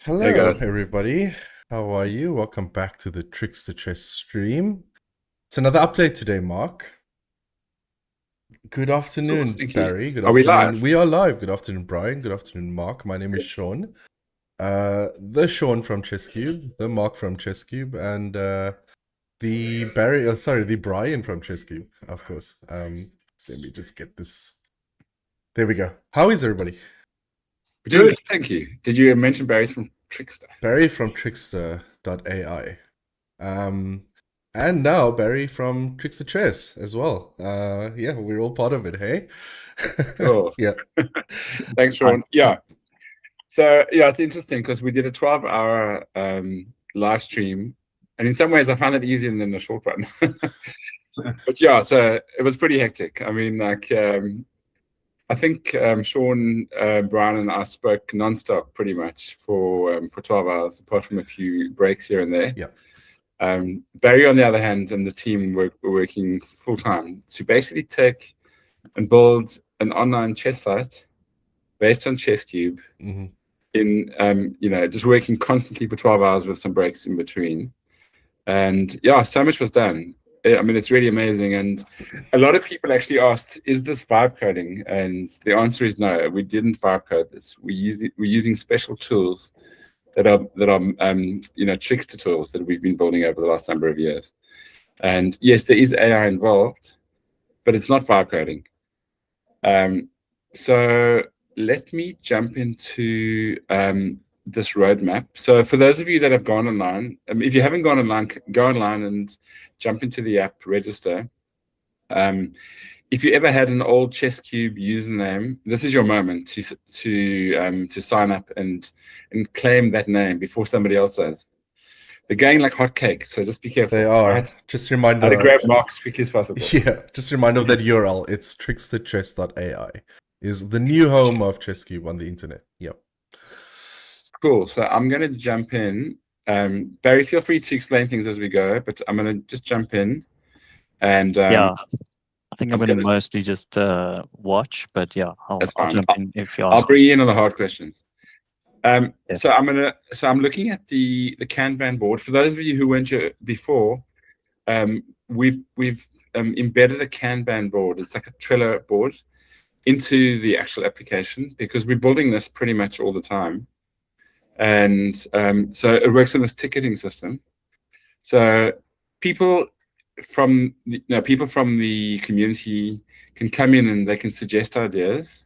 Hello, everybody. How are you? Welcome back to the TrixtaChess stream. It's another update today, Mark. Good afternoon, Barry. Good afternoon. Are we live? We are live. Good afternoon, Brian. Good afternoon, Mark. My name is Sean. The Sean from ChessCube, the Mark from ChessCube, and the Brian from ChessCube, of course. Let me just get this. There we go. How is everybody? Good, thank you. Did you mention Barry's from Trixta? Barry from Trixta.ai. And now Barry from TrixtaChess as well. Yeah, we're all part of it, hey? Cool. Yeah. Thanks, Ron. Yeah. So, yeah, it's interesting because we did a 12-hour live stream. And in some ways, I found it easier than the short one. But yeah, so it was pretty hectic. I mean, like, I think Sean, Brian, and I spoke nonstop pretty much for 12 hours, apart from a few breaks here and there. Yeah. Barry, on the other hand, and the team were working full time to basically take and build an online chess site based on ChessCube. Mm-hmm. In just working constantly for 12 hours with some breaks in between. And yeah, so much was done. I mean, it's really amazing. And a lot of people actually asked, is this vibe coding? And the answer is no, we didn't vibe code this. We're using special tools that are Trixta tools that we've been building over the last number of years. And yes, there is AI involved, but it's not vibe coding. So let me jump into this roadmap. So for those of you that have gone online, if you haven't gone online, go online and jump into the app, register. If you ever had an old ChessCube username, this is your moment to sign up and claim that name before somebody else does. They're going like hotcakes, so just be careful. They are. Right? Just a reminder. To grab Mark as quickly as possible. Yeah, just a reminder of that URL. It's TrixtaChess.ai. Is the new home of ChessCube on the internet. Yep. Cool. So I'm going to jump in Barry, feel free to explain things as we go, but I'm going to just jump in. And Yeah, I think I'm I'm going to gonna- mostly just watch, but yeah, That's I'll fine. jump in if you I'll ask. bring you in on the hard questions. Yeah. So I'm looking at the Kanban board. For those of you who weren't here before, we've embedded a Kanban board. It's like a Trello board into the actual application because we're building this pretty much all the time. And so it works on this ticketing system. So people from the community can come in and they can suggest ideas.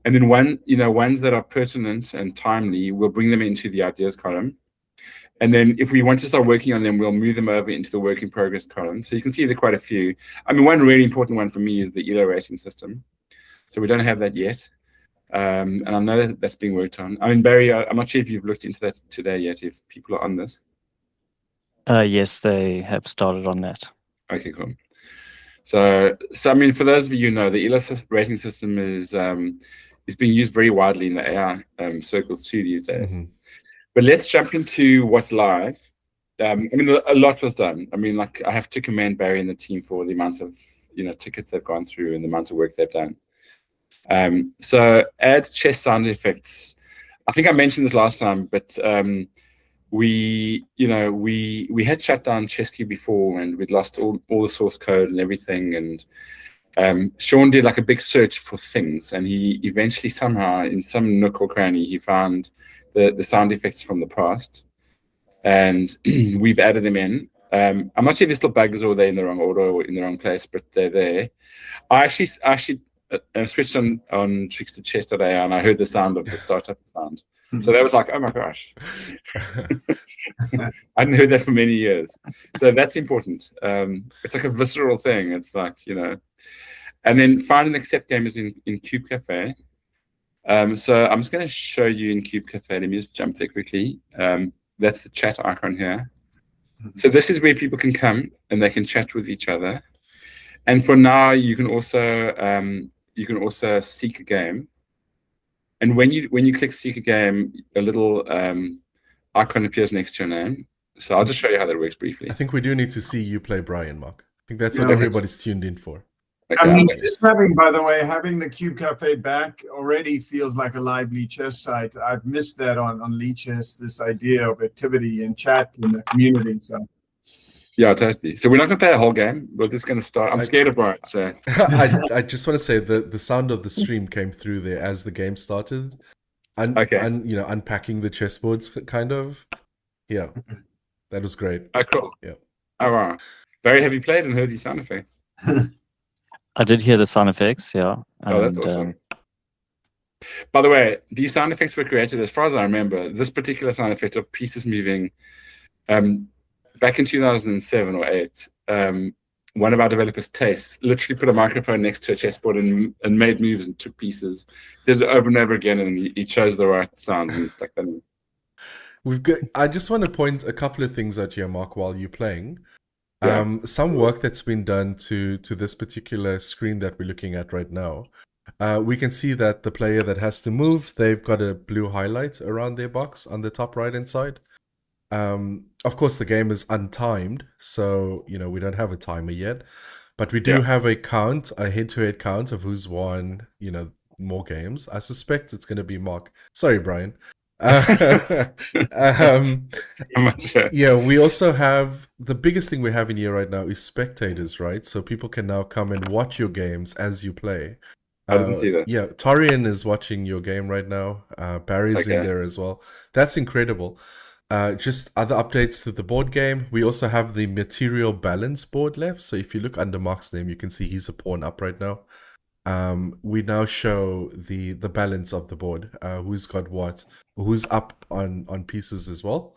And then ones that are pertinent and timely, we'll bring them into the ideas column. And then if we want to start working on them, we'll move them over into the work in progress column. So you can see there are quite a few. I mean, one really important one for me is the ELO rating system. So we don't have that yet. And I know that that's being worked on. I mean, Barry, I'm not sure if you've looked into that today yet, if people are on this. Yes, they have started on that. Okay, cool. So I mean, for those of you who know, the ELO rating system is being used very widely in the AI circles too these days. Mm-hmm. But let's jump into what's live. I mean, a lot was done. I mean, like I have to commend Barry and the team for the amount of tickets they've gone through and the amount of work they've done. So add chess sound effects. I think I mentioned this last time, but we had shut down ChessQ before, and we'd lost all the source code and everything. And Sean did like a big search for things, and he eventually somehow in some nook or cranny he found the sound effects from the past, and we've added them in. I'm not sure if there's still bugs or they're in the wrong order or in the wrong place, but they're there. I actually switched on TrixtaChess today, and I heard the sound of the startup sound. So that was like, oh my gosh. I hadn't heard that for many years. So that's important. It's like a visceral thing. It's like, and then find and accept gamers in Cube Cafe. So I'm just going to show you in Cube Cafe. Let me just jump there quickly. That's the chat icon here. So this is where people can come and they can chat with each other. And for now, you can also seek a game. And when you click seek a game, a little icon appears next to your name. So I'll just show you how that works briefly. I think we do need to see you play Brian, Mark. I think that's what everybody's tuned in for. Okay, I mean, having the Cube Cafe back already feels like a lively chess site. I've missed that on Lichess, this idea of activity and chat in the community. So yeah, totally. So we're not going to play a whole game. We're just going to start. I'm scared of Brian. So I just want to say that the sound of the stream came through there as the game started. Unpacking the chessboards, kind of. Yeah, that was great. Oh, cool. Yeah. Oh, wow. Barry, have you played and heard these sound effects? I did hear the sound effects, yeah. Oh, that's awesome. By the way, these sound effects were created, as far as I remember, this particular sound effect of pieces moving, back in 2007 or 8, one of our developers, Taste, literally put a microphone next to a chessboard and made moves and took pieces, did it over and over again, and he chose the right sound and he stuck that in. I just want to point a couple of things out here, Mark, while you're playing. Yeah. Some work that's been done to this particular screen that we're looking at right now. We can see that the player that has to move, they've got a blue highlight around their box on the top right-hand side. Of course, the game is untimed, so we don't have a timer yet, but we do have a count, a head-to-head count of who's won, more games. I suspect it's going to be Mark. Sorry, Brian. Yeah, we also have the biggest thing we have in here right now is spectators, right? So people can now come and watch your games as you play. I didn't see that. Yeah, Torian is watching your game right now. Barry's in there as well. That's incredible. Just other updates to the board game. We also have the material balance board left. So if you look under Mark's name, you can see he's a pawn up right now. We now show the balance of the board, who's got what, who's up on pieces as well.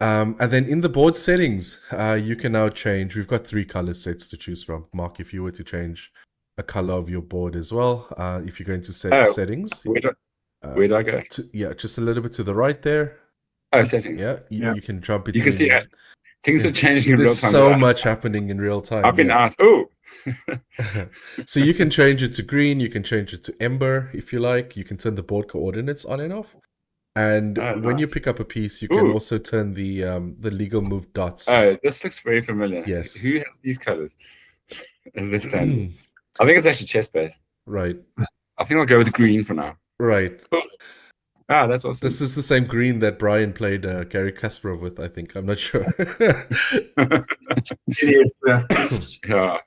And then in the board settings, you can now change. We've got 3 color sets to choose from. Mark, if you were to change a color of your board as well, if you go into settings. Where do I go? Just a little bit to the right there. Oh, settings. Yeah, you can jump into. You can see that things are changing in real time. There's so much happening in real time. I've been out. Oh. So you can change it to green, you can change it to ember if you like, you can turn the board coordinates on and off. And Oh, when you nice. pick up a piece, you can Ooh. also turn the legal move dots. Oh, this looks very familiar. Yes. Who has these colors as their standard? I think it's actually chess based. Right. I think I'll go with green for now. Right. Cool. Ah, that's awesome. This is the same green that Brian played Gary Kasparov with, I think. I'm not sure. It is. Yeah.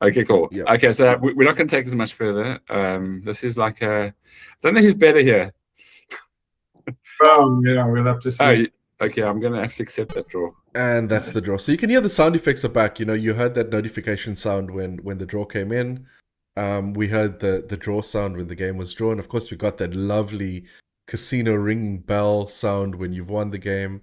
Okay, cool. Yep. Okay, so we're not going to take this much further. This is like I don't know who's better here. Well, yeah, we'll have to see. Oh, okay, I'm going to have to accept that draw. And that's the draw. So you can hear the sound effects are back. You know, you heard that notification sound when the draw came in. We heard the draw sound when the game was drawn. Of course, we got that lovely casino ringing bell sound when you've won the game.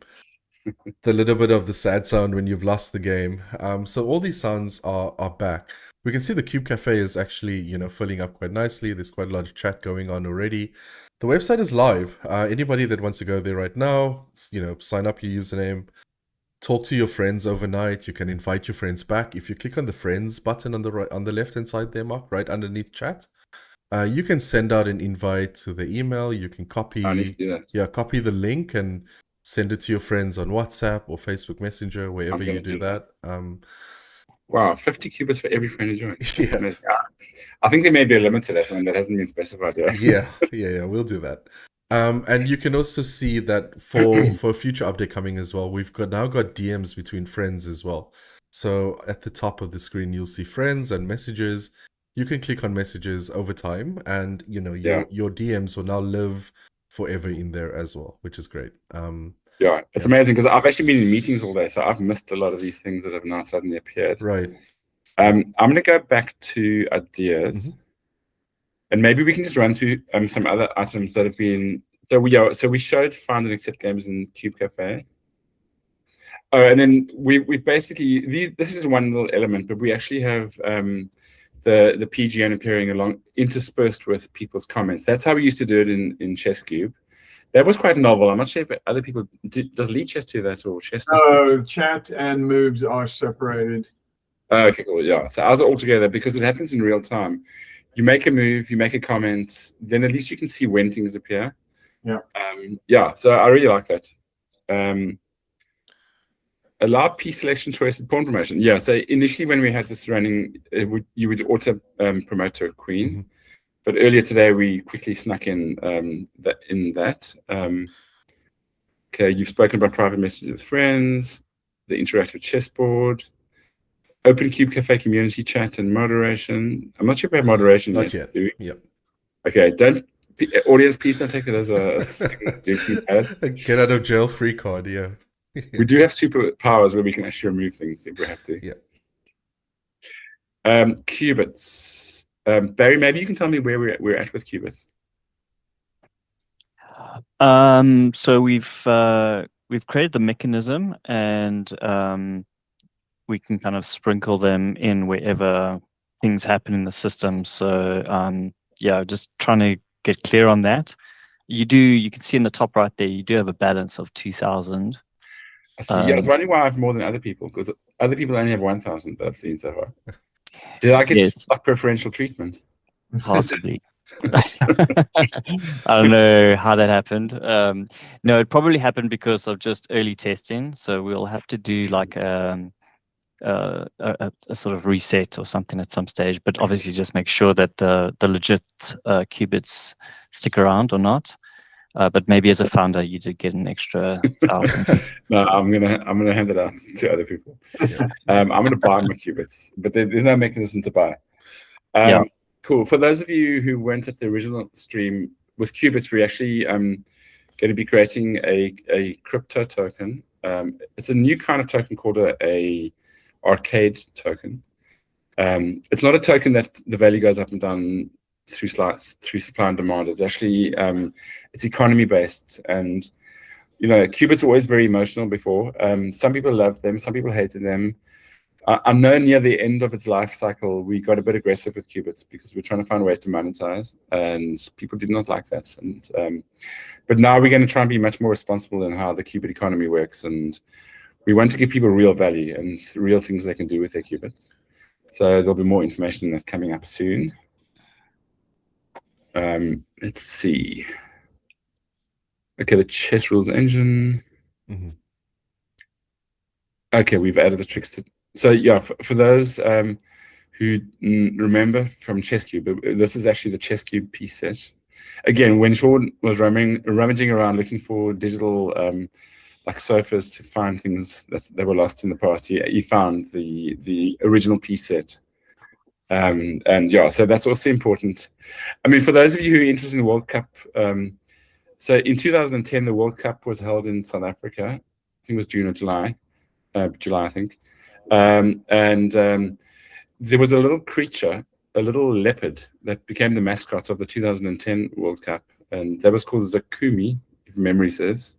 The little bit of the sad sound when you've lost the game. So all these sounds are back. We can see the Cube Cafe is actually, you know, filling up quite nicely. There's quite a lot of chat going on already. The website is live. Anybody that wants to go there right now, you know, sign up your username, talk to your friends overnight. You can invite your friends back. If you click on the friends button on the right, on the left hand side there, Mark, right underneath chat, you can send out an invite to the email. You can copy, I need to do that. copy the link and send it to your friends on WhatsApp or Facebook Messenger, wherever gonna you do do that. Wow, 50 qubits for every friend who joins. Yeah. I think there may be a limit to that one that hasn't been specified yet. yeah, we'll do that. And you can also see that for a future update coming as well, we've now got DMs between friends as well. So at the top of the screen, you'll see friends and messages. You can click on messages over time, and you know your DMs will now live forever in there as well, which is great. Yeah, it's amazing because I've actually been in meetings all day, so I've missed a lot of these things that have now suddenly appeared. Right. I'm going to go back to ideas, and maybe we can just run through some other items that have been. So we showed find and accept games in Cube Cafe. Oh, and then we've basically this is one little element, but we actually have the PGN appearing along interspersed with people's comments. That's how we used to do it in Chess Cube. That was quite novel. I'm not sure if other people does Lee Chess do that or Chess? Chat and moves are separated. Okay, cool. Yeah, so ours are all together because it happens in real time. You make a move, you make a comment, then at least you can see when things appear. Yeah. Yeah. So I really like that. Allow piece selection choice and pawn promotion. Yeah. So initially when we had this running, you would auto promote to a queen. But earlier today, we quickly snuck in that. Okay, you've spoken about private messages with friends, the interactive chessboard, open Cube Cafe community chat and moderation. I'm not sure if we have moderation Not yet. Do we? Yep. Okay, audience, please don't take it as a signal. Get out of jail free card, yeah. We do have superpowers where we can actually remove things if we have to. Yeah. Qubits. Barry, maybe you can tell me where we're at with qubits. So we've created the mechanism, and we can kind of sprinkle them in wherever things happen in the system. So yeah, just trying to get clear on that. You can see in the top right there, you do have a balance of 2,000. I see. I was wondering why I have more than other people, because other people only have 1,000 that I've seen so far. Did I get preferential treatment? Possibly. I don't know how that happened. No, it probably happened because of just early testing. So we'll have to do like a sort of reset or something at some stage. But obviously, just make sure that the legit qubits stick around or not. But maybe as a founder, you did get an extra 1,000. No, I'm gonna hand it out to other people. I'm gonna buy my qubits, but there's no mechanism to buy. Cool. For those of you who weren't at the original stream, with qubits, we're actually going to be creating a crypto token. It's a new kind of token called a arcade token. It's not a token that the value goes up and down through supply and demand. It's actually it's economy based, and you know, qubits are always very emotional. Before some people loved them, some people hated them. I know near the end of its life cycle, we got a bit aggressive with qubits because we're trying to find ways to monetize, and people did not like that. And but now we're going to try and be much more responsible in how the qubit economy works, and we want to give people real value and real things they can do with their qubits. So there'll be more information that's coming up soon. Let's see. Okay, the chess rules engine. Mhm. Okay, we've added the tricks to. So yeah, for those who remember from ChessCube, this is actually the ChessCube piece set. Again, when Sean was rummaging around looking for digital like sofas to find things that were lost in the past, he found the original piece set. And yeah, so that's also important. I mean, for those of you who are interested in the World Cup, so in 2010, the World Cup was held in South Africa. I think it was June or July. July, I think. There was a little creature, a little leopard, that became the mascot of the 2010 World Cup, and that was called Zakumi, if memory serves.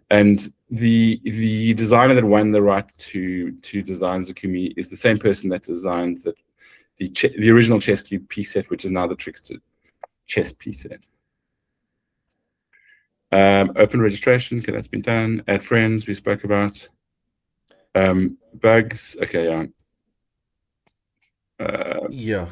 And the designer that won the right to design Zakumi is the same person that designed the original ChessCube piece set, which is now the TrixtaChess piece set. Open registration, okay, that's been done. Add friends, we spoke about. Bugs, okay, yeah.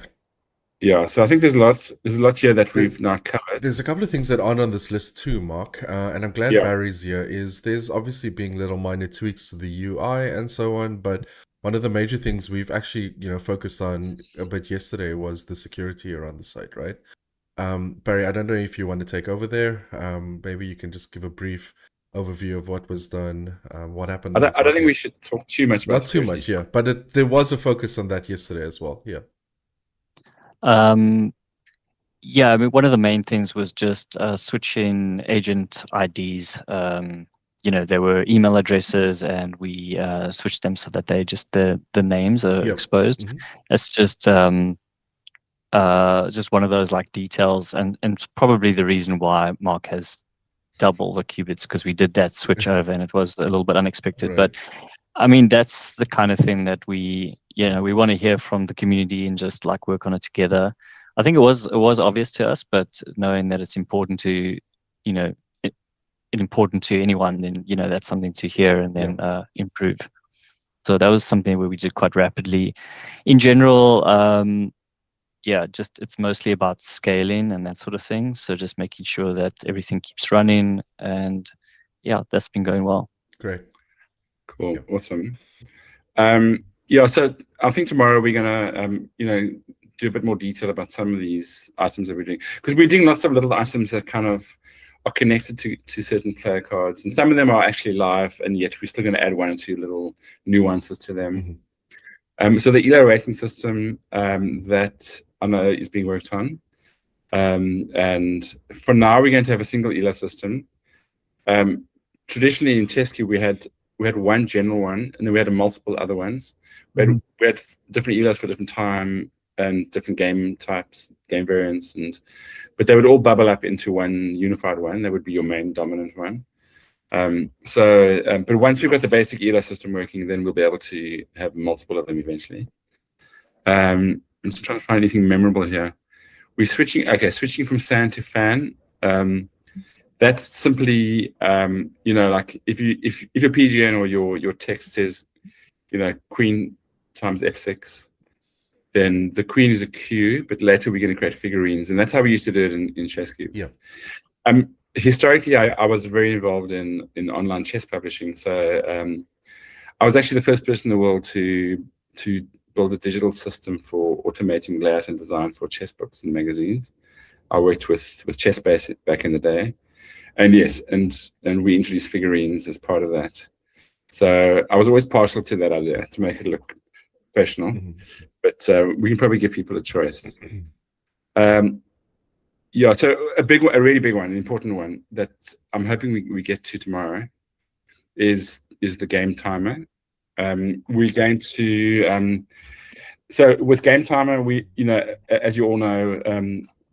Yeah, so I think there's a lot here that we've now covered. There's a couple of things that aren't on this list too, Mark, and I'm glad Barry's here. There's obviously being little minor tweaks to the UI and so on, but one of the major things we've actually focused on a bit yesterday was the security around the site, right? Barry, I don't know if you want to take over there. Maybe you can just give a brief overview of what was done, what happened. I don't think we should talk too much about not too much, yeah, but there was a focus on that yesterday as well, yeah. Yeah, I mean, one of the main things was just switching agent IDs. There were email addresses, and we switched them so that the names are exposed. Mm-hmm. It's just one of those like details, and probably the reason why Mark has double the qubits, because we did that switch over, and it was a little bit unexpected. Right. But I mean, that's the kind of thing that we want to hear from the community and just like work on it together. I think it was obvious to us, but knowing that it's important to, important to anyone, then that's something to hear and then improve. So that was something where we did quite rapidly. In general, it's mostly about scaling and that sort of thing. So just making sure that everything keeps running, and that's been going well. Great. Cool. Yeah. Awesome. So I think tomorrow we're gonna do a bit more detail about some of these items that we're doing, because we're doing lots of little items that kind of are connected to certain player cards, and some of them are actually live, and yet we're still going to add one or two little nuances to them. Mm-hmm. So the ELO rating system that I know is being worked on, and for now we're going to have a single ELO system. Traditionally in ChessCube we had one general one, and then we had multiple other ones. We had different ELOs for different time and different game types, game variants, but they would all bubble up into one unified one. That would be your main dominant one. But once we've got the basic ELO system working, then we'll be able to have multiple of them eventually. I'm just trying to find anything memorable here. We're switching from SAN to FAN. That's simply, like if your PGN or your text says, queen times f6, then the queen is a Q, but later we're going to create figurines, and that's how we used to do it in ChessCube. Yeah. Historically, I was very involved in online chess publishing, so I was actually the first person in the world to build a digital system for automating layout and design for chess books and magazines. I worked with ChessBase back in the day. And yes, and we introduced figurines as part of that. So I was always partial to that idea, to make it look professional. Mm-hmm. But we can probably give people a choice. So a really big one, an important one that I'm hoping we get to tomorrow is the game timer. We're going to so with game timer, we as you all know,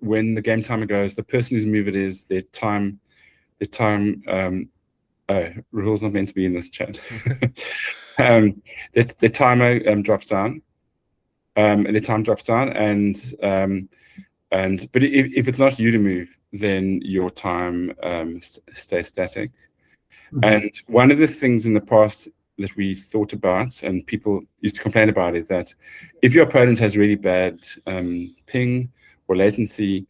when the game timer goes, the person whose move it is, their time. Rahul's not meant to be in this chat. The timer drops down. The time drops down, but if it's not you to move, then your time stays static. Mm-hmm. And one of the things in the past that we thought about and people used to complain about is that if your opponent has really bad ping or latency,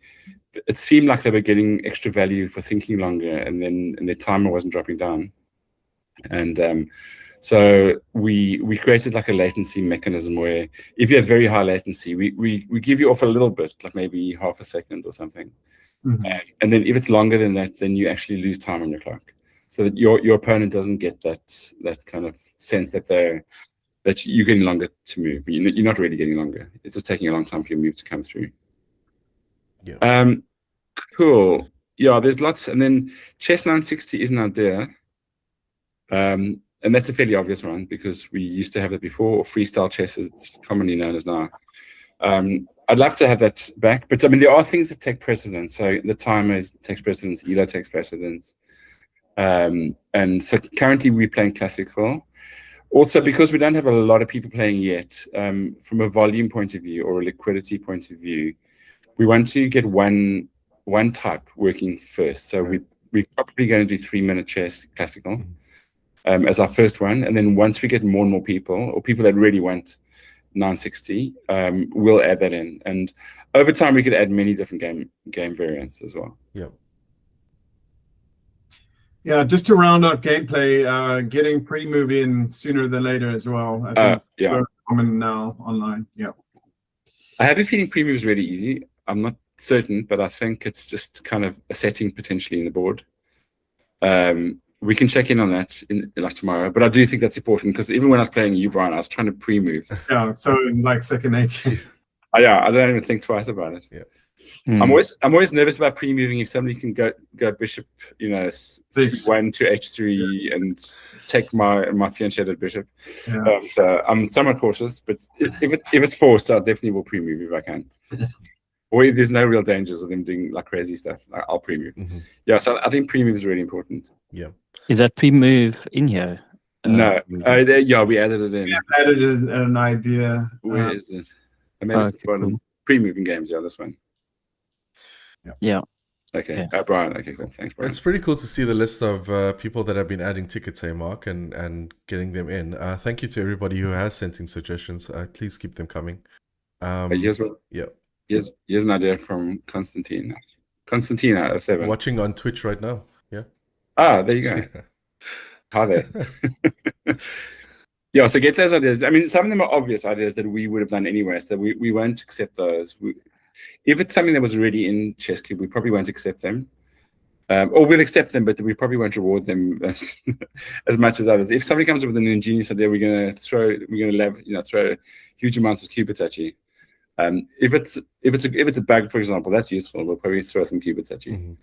it seemed like they were getting extra value for thinking longer, and their timer wasn't dropping down. And so we created like a latency mechanism where if you have very high latency, we give you off a little bit, like maybe half a second or something. And then if it's longer than that, then you actually lose time on your clock, so that your opponent doesn't get that kind of sense that you're getting longer to move. You're not really getting longer. It's just taking a long time for your move to come through. Yeah. Cool. Yeah, there's lots. And then Chess 960 is an idea. And that's a fairly obvious one because we used to have it before, or freestyle chess as it's commonly known as now. I'd love to have that back, but I mean, there are things that take precedence. So the timer takes precedence, ELO takes precedence. And so currently we're playing classical. Also, because we don't have a lot of people playing yet, from a volume point of view or a liquidity point of view, we want to get one type working first. So we're probably going to do 3-minute chess classical as our first one. And then once we get more and more people, or people that really want 960, we'll add that in. And over time, we could add many different game variants as well. Yeah. Yeah, just to round up gameplay, getting pre-move in sooner than later as well. I think yeah, common now online. Yeah, I have a feeling pre-move is really easy. I'm not certain, but I think it's just kind of a setting potentially in the board. We can check in on that in like tomorrow, but I do think that's important because even when I was playing you, Brian, I was trying to pre-move. Yeah, so in like second nature. Yeah, I don't even think twice about it. Yeah. I'm always nervous about pre-moving if somebody can go bishop, c1 to h3 and take my fianchetted bishop. Yeah. So I'm somewhat cautious, but if it's forced, I definitely will pre-move if I can. Or if there's no real dangers of them doing like crazy stuff, I'll pre-move. Yeah, so I think pre-move is really important. Yeah. Is that pre-move in here? No, yeah, we added it in. Yeah, added an idea. Where is it? I made it cool. Pre-moving games. Yeah, this one. Yeah. Okay. Brian. Okay, cool. Thanks, Brian. It's pretty cool to see the list of people that have been adding tickets, Mark, and getting them in. Thank you to everybody who has sent in suggestions. Please keep them coming. Here's what. Yeah. Here's an idea from Constantine. Constantina 07. Watching on Twitch right now. Yeah. Ah, there you go. Hi there. Yeah, so get those ideas. I mean, some of them are obvious ideas that we would have done anyway, so we won't accept those. If it's something that was already in Chess Cube, we probably won't accept them. Or we'll accept them, but we probably won't reward them as much as others. If somebody comes up with an ingenious idea, we're gonna throw huge amounts of qubits at you. If it's a bug, for example, that's useful. We'll probably throw some qubits at you.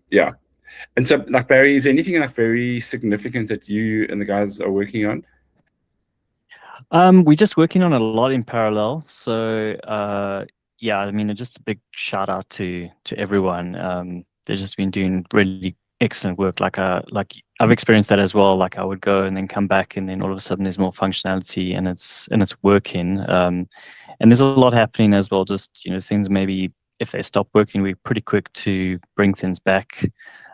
Yeah. And so, like, Barry, is there anything like very significant that you and the guys are working on? We're just working on a lot in parallel. So yeah, I mean, just a big shout out to everyone. They've just been doing really excellent work. Like I've experienced that as well. Like I would go and then come back, and then all of a sudden there's more functionality and it's working. And there's a lot happening as well. Just things maybe if they stop working, we're pretty quick to bring things back.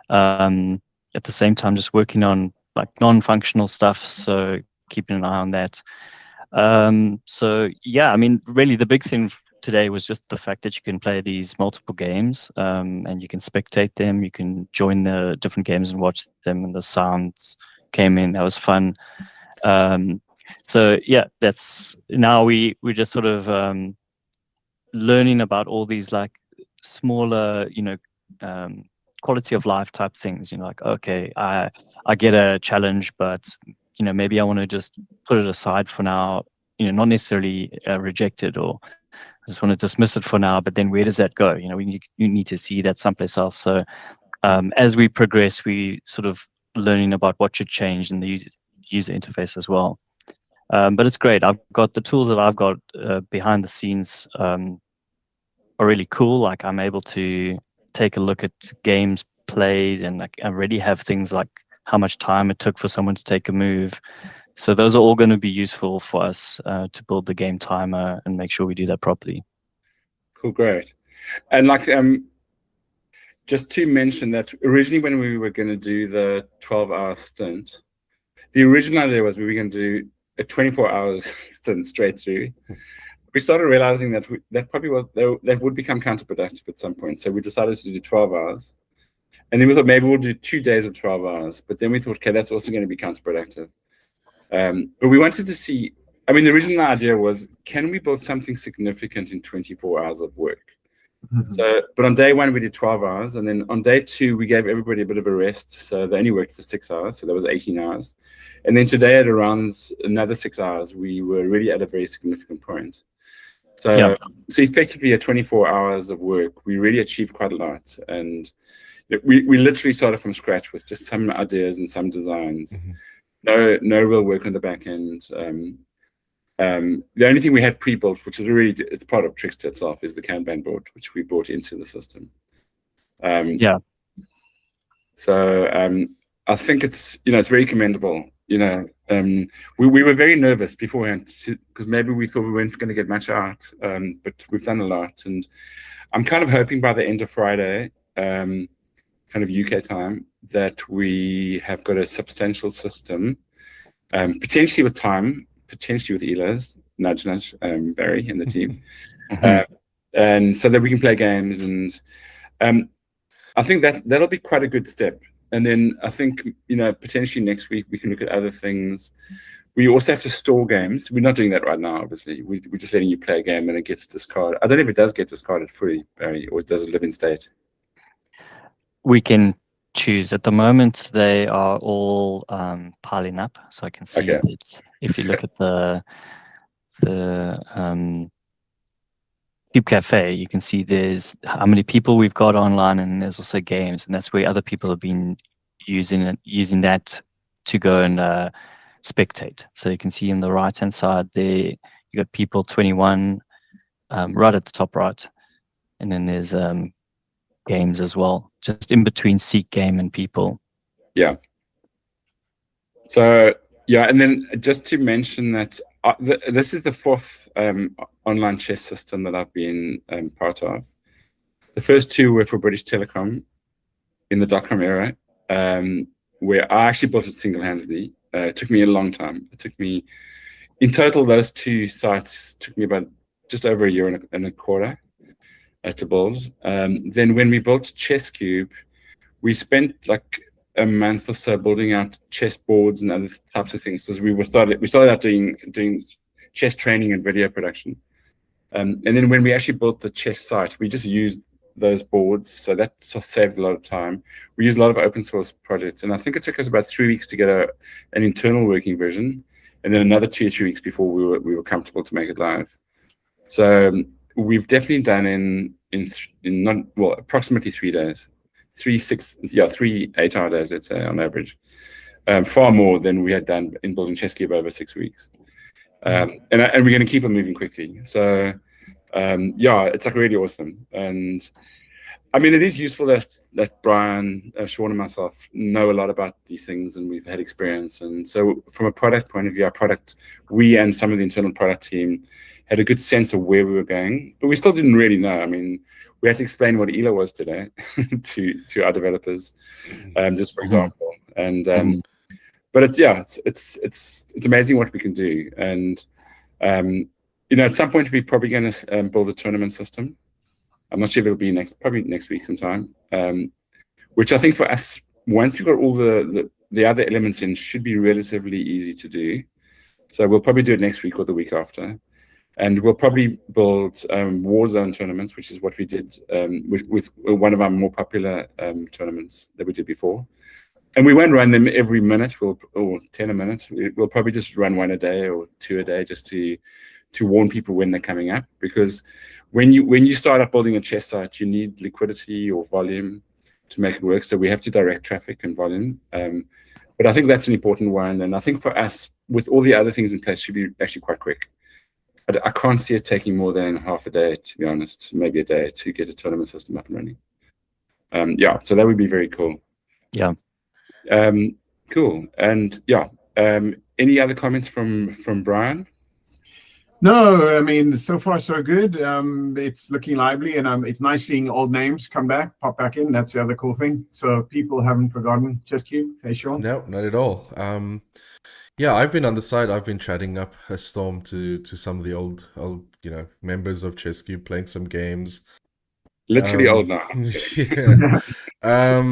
At the same time, just working on like non-functional stuff. So keeping an eye on that. So yeah, I mean, really the big thing today was just the fact that you can play these multiple games, and you can spectate them, you can join the different games and watch them, and the sounds came in. That was fun. So yeah, that's now we're just sort of learning about all these like smaller, quality of life type things. Like, okay, I get a challenge, but maybe I want to just put it aside for now, not necessarily reject it, or I just want to dismiss it for now, but then where does that go? You need to see that someplace else. So as we progress, we sort of learning about what should change in the user interface as well. But it's great. I've got the tools that I've got behind the scenes are really cool. Like I'm able to take a look at games played, and like I already have things like how much time it took for someone to take a move. So those are all going to be useful for us to build the game timer and make sure we do that properly. Cool, great. And like, just to mention that originally when we were going to do the 12-hour stint, the original idea was we were going to do a 24 hours stint straight through. we started realizing that that probably that would become counterproductive at some point. So we decided to do 12 hours. And then we thought maybe we'll do 2 days of 12 hours. But then we thought, okay, that's also going to be counterproductive. But we wanted to see, I mean, the original idea was, can we build something significant in 24 hours of work? So, but on day 1, we did 12 hours. And then on day 2, we gave everybody a bit of a rest. So they only worked for 6 hours. So that was 18 hours. And then today at around another 6 hours, we were really at a very significant point. So, so effectively at 24 hours of work, we really achieved quite a lot. And we literally started from scratch with just some ideas and some designs. No real work on the back end. The only thing we had pre-built, which is really, it's part of Trixta itself, is the Kanban board, which we brought into the system. So I think it's, it's very commendable. We were very nervous beforehand because maybe we thought we weren't going to get much out, but we've done a lot. And I'm kind of hoping by the end of Friday, kind of UK time, that we have got a substantial system, potentially with time, potentially with ELAs, nudge, Barry and the team, and so that we can play games. And I think that'll be quite a good step. And then I think, potentially next week we can look at other things. We also have to store games. We're not doing that right now, obviously. We're just letting you play a game and it gets discarded. I don't know if it does get discarded fully, Barry, or does it live in state? We can choose. At the moment, they are all piling up. So I can see that if you look at the Cube Cafe, you can see there's how many people we've got online, and there's also games, and that's where other people have been using that to go and spectate. So you can see on the right hand side there, you got people 21 right at the top right, and then there's games as well, just in between Seek Game and people. Yeah. So and then just to mention that this is the 4th online chess system that I've been part of. The first 2 were for British Telecom in the .com era, where I actually built it single-handedly. It took me a long time. It took me, in total, those 2 sites took me about just over a year and a quarter to build. Then when we built ChessCube, we spent like a month or so building out chess boards and other types of things, because we started out doing chess training and video production. And then when we actually built the chess site, we just used those boards, so that saved a lot of time. We used a lot of open source projects, and I think it took us about 3 weeks to get an internal working version, and then another 2 or 3 weeks before we were comfortable to make it live. So we've definitely done in approximately 3 days, 3 8-hour days, let's say, on average, far more than we had done in building ChessCube over 6 weeks. And we're going to keep it moving quickly. So it's like really awesome. And I mean, it is useful that Brian, Sean, and myself know a lot about these things, and we've had experience. And so from a product point of view, we and some of the internal product team had a good sense of where we were going, but we still didn't really know. I mean, we had to explain what ELA was today to our developers, just for example. And but it's amazing what we can do. And at some point we're probably going to build a tournament system. I'm not sure if it'll be probably next week sometime. Which I think for us, once we've got all the other elements in, should be relatively easy to do. So we'll probably do it next week or the week after. And we'll probably build Warzone tournaments, which is what we did with one of our more popular tournaments that we did before. And we won't run them every minute, or 10 a minute. We'll probably just run 1 a day or 2 a day, just to warn people when they're coming up. Because when you start up building a chess site, you need liquidity or volume to make it work. So we have to direct traffic and volume. But I think that's an important one. And I think for us, with all the other things in place, should be actually quite quick. I can't see it taking more than half a day, to be honest, maybe a day, to get a tournament system up and running. So that would be very cool. Yeah. Cool. And any other comments from Brian? No, I mean, so far so good. It's looking lively, and it's nice seeing old names pop back in. That's the other cool thing. So people haven't forgotten ChessCube. Hey, Sean? No, not at all. I've been on the side. I've been chatting up a storm to some of the old members of Chess Cube playing some games. Literally old now. Yeah.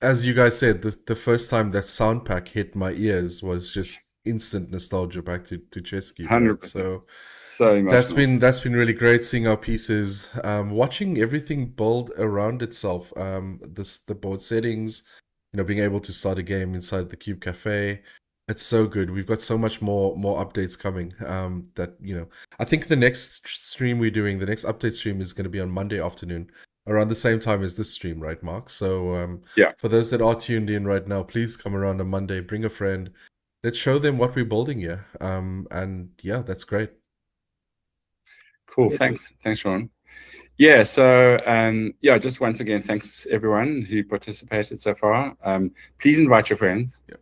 As you guys said, the first time that sound pack hit my ears was just instant nostalgia back to Chess Cube. 100%. Right? So emotional. that's been really great seeing our pieces, watching everything build around itself. The board settings, being able to start a game inside the Cube Cafe. It's so good. We've got so much more updates coming. That I think the next stream we're doing, the next update stream is going to be on Monday afternoon, around the same time as this stream, right, Mark? So yeah, for those that are tuned in right now, please come around on Monday. Bring a friend. Let's show them what we're building here. And yeah, that's great. Cool. Thanks, Sean. Yeah. So just once again, thanks everyone who participated so far. Please invite your friends. Yeah.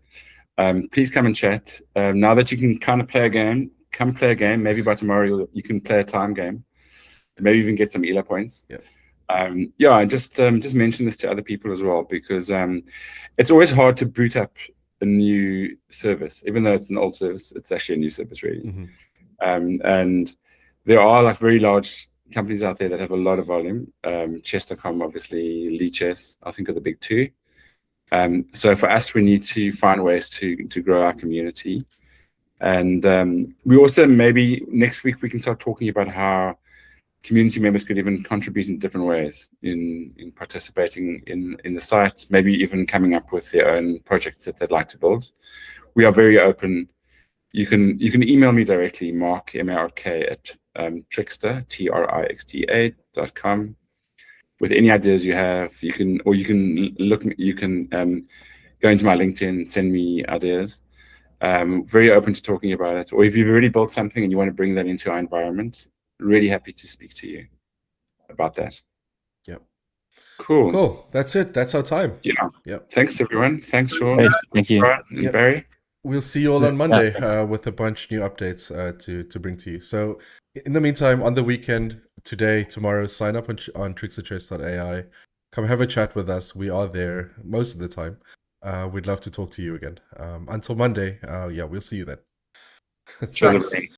Please come and chat. Now that you can kind of play a game, come play a game. Maybe by tomorrow you can play a time game. Maybe even get some ELA points. Yeah. Just mention this to other people as well, because it's always hard to boot up a new service, even though it's an old service. It's actually a new service, really. Mm-hmm. And there are like very large companies out there that have a lot of volume. Chess.com, obviously, Lichess, I think are the big two. So for us, we need to find ways to grow our community. And we also, maybe next week, we can start talking about how community members could even contribute in different ways in participating in the site, maybe even coming up with their own projects that they'd like to build. We are very open. You can email me directly, Mark, M-A-R-K, at Trixta, TRIXTA.com. with any ideas you have. You can go into my LinkedIn, send me ideas. Very open to talking about it. Or if you've already built something and you want to bring that into our environment, really happy to speak to you about that. Yep. Cool. That's it. That's our time. Yeah. Yep. Thanks everyone. Thanks Sean. Thank you. Brian and Barry. We'll see you all on Monday Yeah, with a bunch new updates to bring to you. So in the meantime, on the weekend, today, tomorrow, sign up on TrixtaChess.ai. Come have a chat with us. We are there most of the time. We'd love to talk to you again. Until Monday, we'll see you then. Cheers, Thanks. everyone.